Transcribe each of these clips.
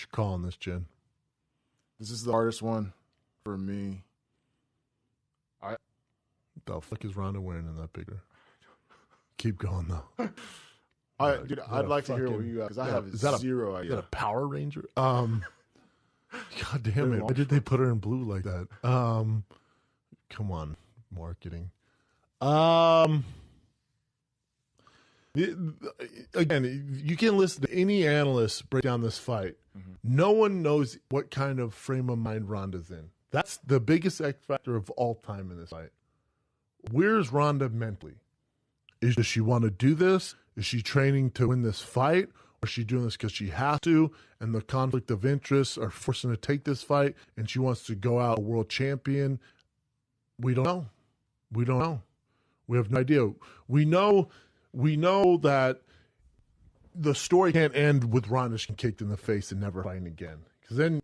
your call on this, Jen? This is the hardest one for me. The fuck is Ronda wearing in that picture? Keep going though. I'd like to hear what you got because I have zero idea. Is that a Power Ranger? God damn it! Why did they put her in blue like that? Come on, marketing. Again, you can listen to any analyst break down this fight. Mm-hmm. No one knows what kind of frame of mind Ronda's in. That's the biggest X factor of all time in this fight. Where's Ronda mentally? Does she want to do this? Is she training to win this fight? Or is she doing this because she has to, and the conflict of interests are forcing her to take this fight, and she wants to go out a world champion? We don't know. We don't know. We have no idea. We know that the story can't end with Ronda getting kicked in the face and never fighting again. Because then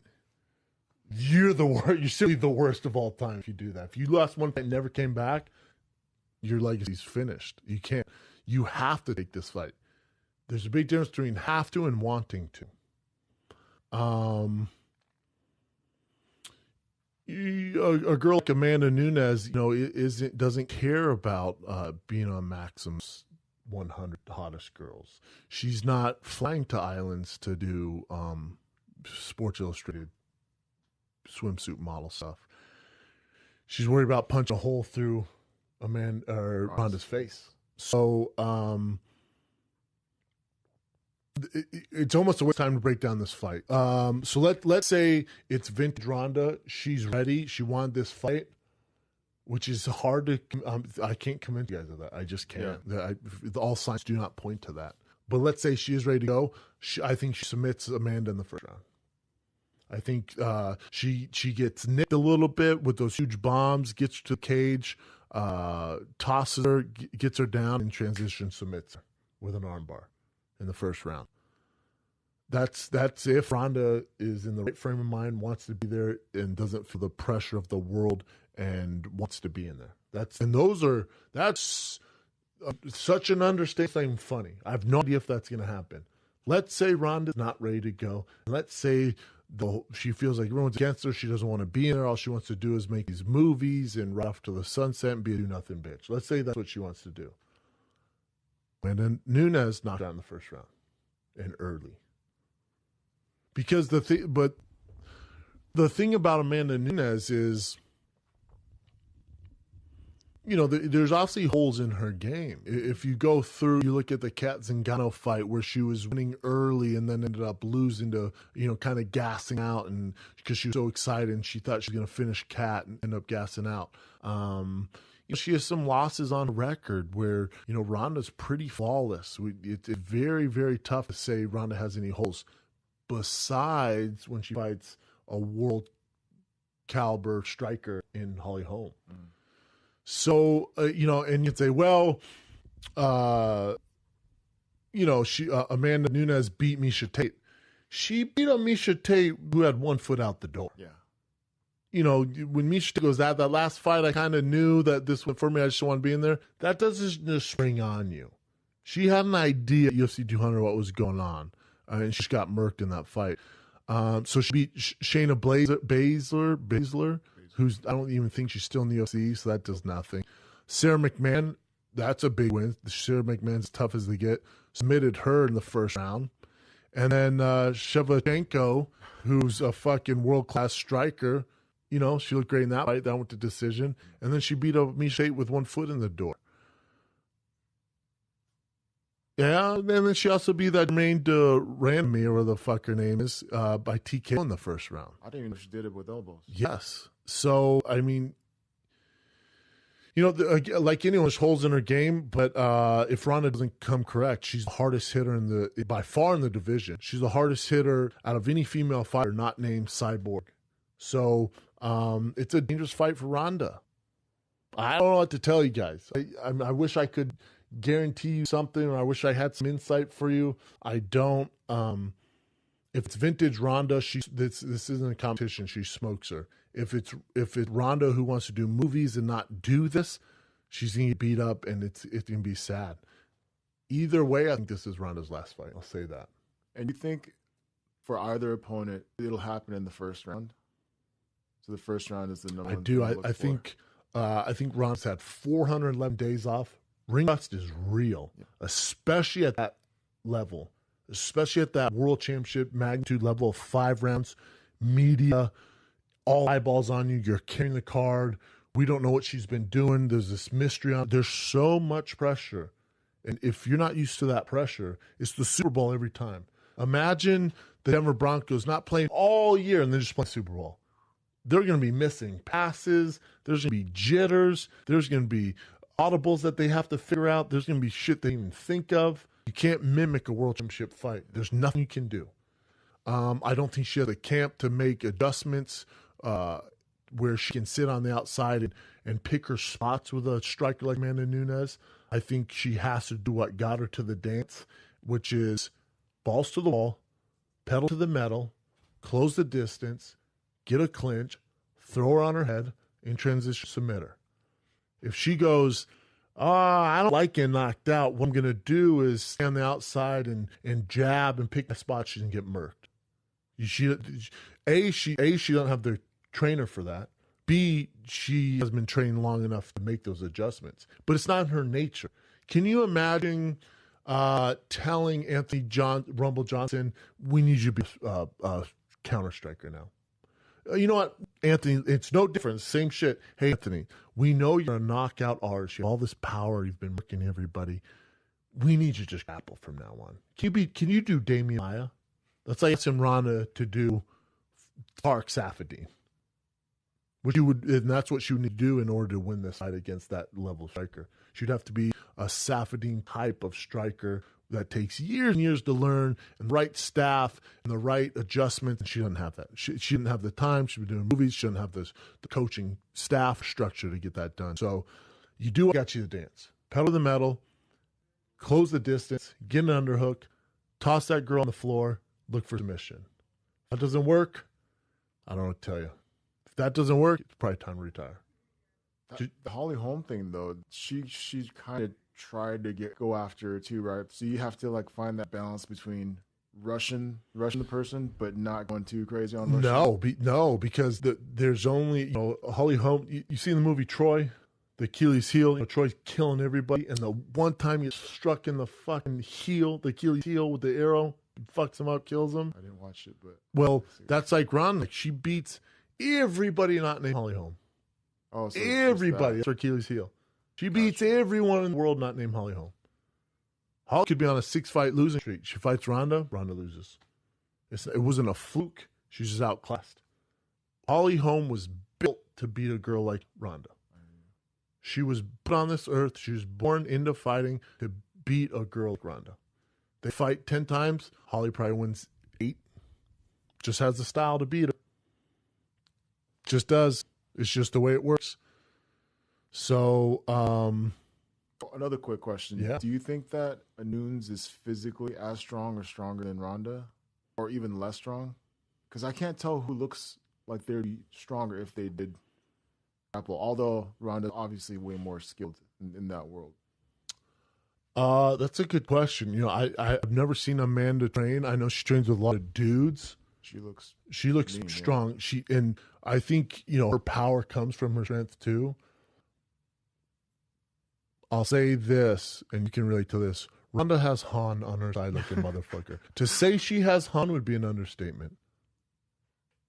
you're the worst. You're simply the worst of all time if you do that. If you lost one fight and never came back, your legacy's finished. You can't. You have to take this fight. There's a big difference between have to and wanting to. A girl like Amanda Nunes, doesn't care about being on Maxim's 100 hottest girls. She's not flying to islands to do Sports Illustrated swimsuit model stuff. She's worried about punching a hole through Ronda's face. So it's almost a waste of time to break down this fight. So let's say it's vintage Ronda. She's ready. She wanted this fight, which is hard to. I can't convince you guys of that. I just can't. Yeah. All signs do not point to that. But let's say she is ready to go. I think she submits Amanda in the first round. I think she gets nicked a little bit with those huge bombs, gets to the cage, tosses her, gets her down, and transition submits her with an armbar in the first round. That's if Ronda is in the right frame of mind, wants to be there, and doesn't feel the pressure of the world and wants to be in there. That's such an understatement. Funny. I have no idea if that's going to happen. Let's say Ronda's not ready to go. Let's say she feels like everyone's against her. She doesn't want to be in there. All she wants to do is make these movies and ride off to the sunset and be a do-nothing bitch. Let's say that's what she wants to do. And then Nunes knocked out in the first round and early. Because the thing about Amanda Nunes is, there's obviously holes in her game. If you go through, you look at the Kat Zingano fight where she was winning early and then ended up losing to, kind of gassing out, and because she was so excited and she thought she was going to finish Kat and end up gassing out. She has some losses on record where, Ronda's pretty flawless. It's very, very tough to say Ronda has any holes besides when she fights a world caliber striker in Holly Holm. Mm. So, and you'd say, well, Amanda Nunes beat Miesha Tate. She beat up Miesha Tate, who had one foot out the door. Yeah. When Miesha Tate goes that last fight, I kind of knew that this one for me, I just want to be in there. That doesn't just spring on you. She had an idea at UFC 200 what was going on, and she got murked in that fight. So she beat Shayna Baszler, who's, I don't even think she's still in the UFC, so that does nothing. Sarah McMahon, that's a big win. Sarah McMahon's tough as they get. Submitted her in the first round. And then Shevchenko, who's a fucking world-class striker, she looked great in that fight. That went to decision. And then she beat up Miesha Tate with one foot in the door. Yeah, and then she also beat that Jermaine Randomir, or the fuck her name is, by TKO in the first round. I didn't even know she did it with elbows. Yes. So, I mean, like anyone, there's holes in her game, but if Ronda doesn't come correct, she's the hardest hitter by far in the division. She's the hardest hitter out of any female fighter not named Cyborg. So, it's a dangerous fight for Ronda. I don't know what to tell you guys. I wish I could guarantee you something, or I wish I had some insight for you. I don't. If it's vintage Ronda, this isn't a competition. She smokes her. If it's Ronda who wants to do movies and not do this, she's gonna get beat up, and it's gonna be sad. Either way, I think this is Ronda's last fight. I'll say that. And you think for either opponent, it'll happen in the first round. So the first round is the number one. I do. I think Ron's had 411 days off. Ring rust is real, especially at that level, especially at that world championship magnitude level of 5 rounds. Media, all eyeballs on you. You're carrying the card. We don't know what she's been doing. There's this mystery on. There's so much pressure. And if you're not used to that pressure, it's the Super Bowl every time. Imagine the Denver Broncos not playing all year and then just playing Super Bowl. They're going to be missing passes. There's going to be jitters. There's going to be audibles that they have to figure out. There's going to be shit they even think of. You can't mimic a world championship fight. There's nothing you can do. I don't think she has a camp to make adjustments where she can sit on the outside and pick her spots with a striker like Amanda Nunes. I think she has to do what got her to the dance, which is balls to the wall, pedal to the metal, close the distance, get a clinch, throw her on her head, and transition submit her. If she goes, I don't like getting knocked out, what I'm going to do is stand on the outside and jab and pick my spot, she's going to get murked. She doesn't have the trainer for that. B, she has been trained long enough to make those adjustments. But it's not in her nature. Can you imagine telling Rumble Johnson, we need you to be a counter striker now? You know what, Anthony, it's no different. Same shit. Hey, Anthony, we know you're a knockout artist. You have all this power. You've been working everybody. We need you to just grapple from now on. Can you do Damian Maya? That's like asking Ronda to do Tarek Safadine. And that's what she would need to do in order to win this fight against that level striker. She'd have to be a Safadine type of striker that takes years and years to learn, and the right staff and the right adjustments. And she doesn't have that. She didn't have the time. She's been doing movies. She doesn't have the coaching staff structure to get that done. So you do what got you to dance. Pedal to the metal, close the distance, get an underhook, toss that girl on the floor, look for submission. If that doesn't work, I don't know what to tell you. If that doesn't work, it's probably time to retire. The Holly Holm thing, though, she kind of tried to go after her too, right? So you have to like find that balance between rushing the person, but not going too crazy on rushing. No, because there's only Holly Holm. You see in the movie Troy, the Achilles heel. Troy's killing everybody, and the one time he gets struck in the fucking heel, the Achilles heel with the arrow, fucks him up, kills him. I didn't watch it, but that's like Ron. Like she beats everybody not named Holly Holm. Oh, so everybody. That's her Achilles heel. She beats everyone in the world not named Holly Holm. Holly could be on a 6-fight losing streak. She fights Ronda loses. It wasn't a fluke. She's just outclassed. Holly Holm was built to beat a girl like Ronda. She was put on this earth. She was born into fighting to beat a girl like Ronda. They fight 10 times. Holly probably wins 8. Just has the style to beat her. Just does. It's just the way it works. So, another quick question. Yeah. Do you think that Nunes is physically as strong or stronger than Ronda, or even less strong? Because I can't tell who looks like they'd be stronger if they did grapple. Although Ronda's obviously way more skilled in that world. That's a good question. I've never seen Amanda train. I know she trains with a lot of dudes. She looks mean, strong. Yeah. And I think her power comes from her strength too. I'll say this, and you can relate to this. Ronda has Han on her side like a motherfucker. To say she has Han would be an understatement.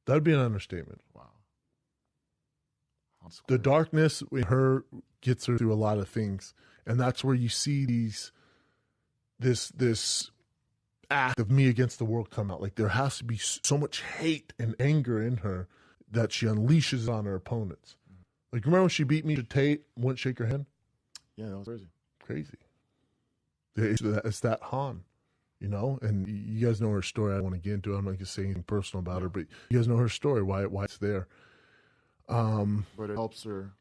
That would be an understatement. Wow. The darkness in her gets her through a lot of things, and that's where you see this act of me against the world come out. Like there has to be so much hate and anger in her that she unleashes on her opponents. Like remember when she beat Misha Tate, wouldn't shake her hand? Yeah, that was crazy. Crazy. It's that Han, and you guys know her story. I don't want to get into it. I'm not going to say anything personal about her, but you guys know her story, why it's there. But it helps her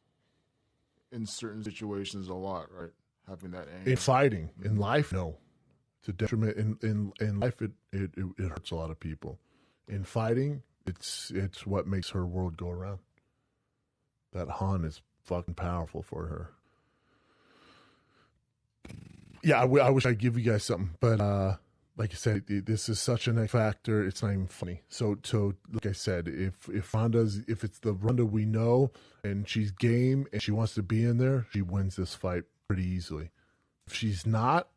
in certain situations a lot, right? Having that anger. In fighting, in life, no. It's a detriment. In life, it hurts a lot of people. In fighting, it's what makes her world go around. That Han is fucking powerful for her. Yeah, I wish I'd give you guys something, but like I said, this is such an X factor. It's not even funny. So like I said, if it's the Ronda we know and she's game and she wants to be in there, she wins this fight pretty easily. If she's not,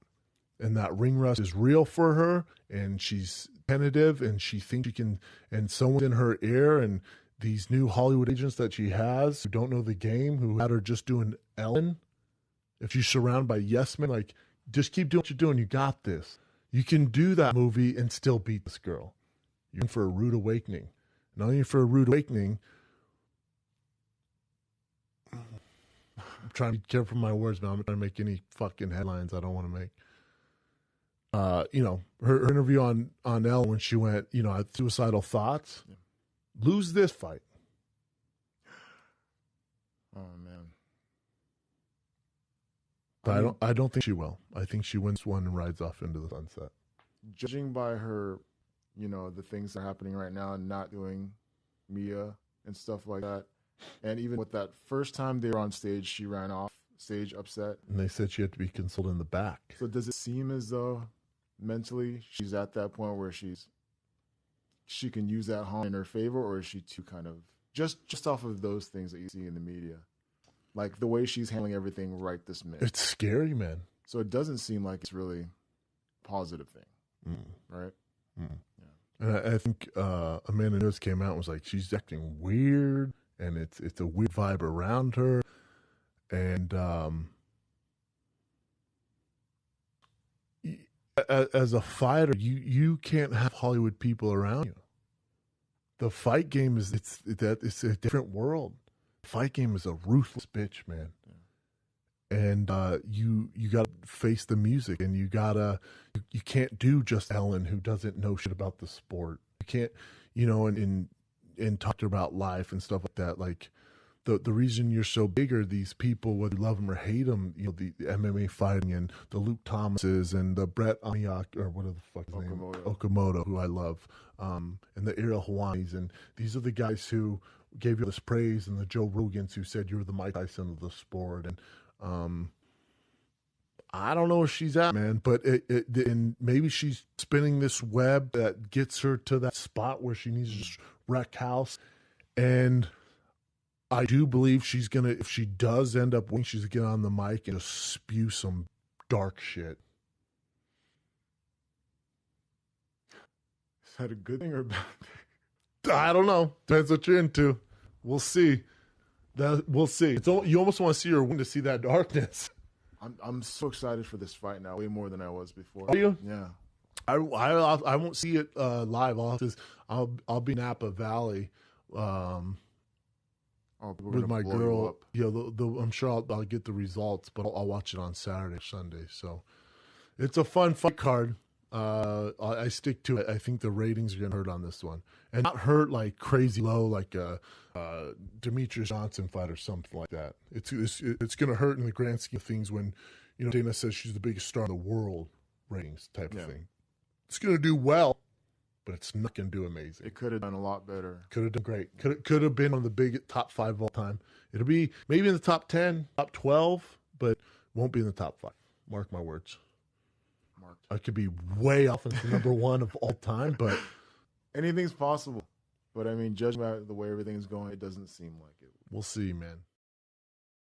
and that ring rust is real for her, and she's tentative, and she thinks she can, and someone's in her ear, and these new Hollywood agents that she has who don't know the game, who had her just doing Ellen. If she's surrounded by yes men, like, just keep doing what you're doing. You got this. You can do that movie and still beat this girl. You're in for a rude awakening. Not only for a rude awakening, I'm trying to be careful with my words, man. I'm not trying to make any fucking headlines I don't want to make. Her interview on Elle when she went, I had suicidal thoughts. Yeah. Lose this fight. Oh man. But I don't think she will. I think she wins one and rides off into the sunset. Judging by her, the things that are happening right now and not doing Mia and stuff like that. And even with that first time they were on stage, she ran off stage upset. And they said she had to be consoled in the back. So does it seem as though mentally she's at that point where she can use that harm in her favor, or is she too kind of just off of those things that you see in the media? Like the way she's handling everything right this minute. It's scary, man. So it doesn't seem like it's really a positive thing, right? Yeah. And I think Amanda Nunes came out and was like, she's acting weird, and it's a weird vibe around her. And as a fighter, you can't have Hollywood people around you. The fight game it's a different world. The fight game is a ruthless bitch, man. Yeah. And you got to face the music, and you can't do just Ellen, who doesn't know shit about the sport. You can't, and talk about life and stuff like that. Like the reason you're so big are these people, whether you love them or hate them, the MMA fighting, and the Luke Thomases and the Brett Amiak, or whatever the fuck his name, Okamoto, who I love, and the Ariel Hawanis, and these are the guys who gave you this praise, and the Joe Rogans who said you're the Mike Tyson of the sport. And I don't know where she's at, man, but and maybe she's spinning this web that gets her to that spot where she needs to just wreck house. And I do believe she's going to, if she does end up winning, she's going to get on the mic and just spew some dark shit. Is that a good thing or a bad thing? I don't know. Depends what you're into. We'll see. We'll see. You almost want to see her win to see that darkness. I'm so excited for this fight now, way more than I was before. Are you? Yeah. I won't see it live. I'll be in Napa Valley. With my girl, I'm sure I'll get the results, but I'll watch it on Saturday or Sunday. So it's a fun fight card. I stick to it. I think the ratings are going to hurt on this one, and not hurt like crazy low, like a Demetrius Johnson fight or something like that. It's going to hurt in the grand scheme of things when Dana says she's the biggest star in the world ratings type of thing. It's going to do well, but it's not going to do amazing. It could have done a lot better. Could have done great. Could have been on the big top 5 of all time. It'll be maybe in the top 10, top 12, but won't be in the top 5. Mark my words. I could be way off into number 1 of all time, but anything's possible. But I mean, judging by the way everything's going, it doesn't seem like it. We'll see, man.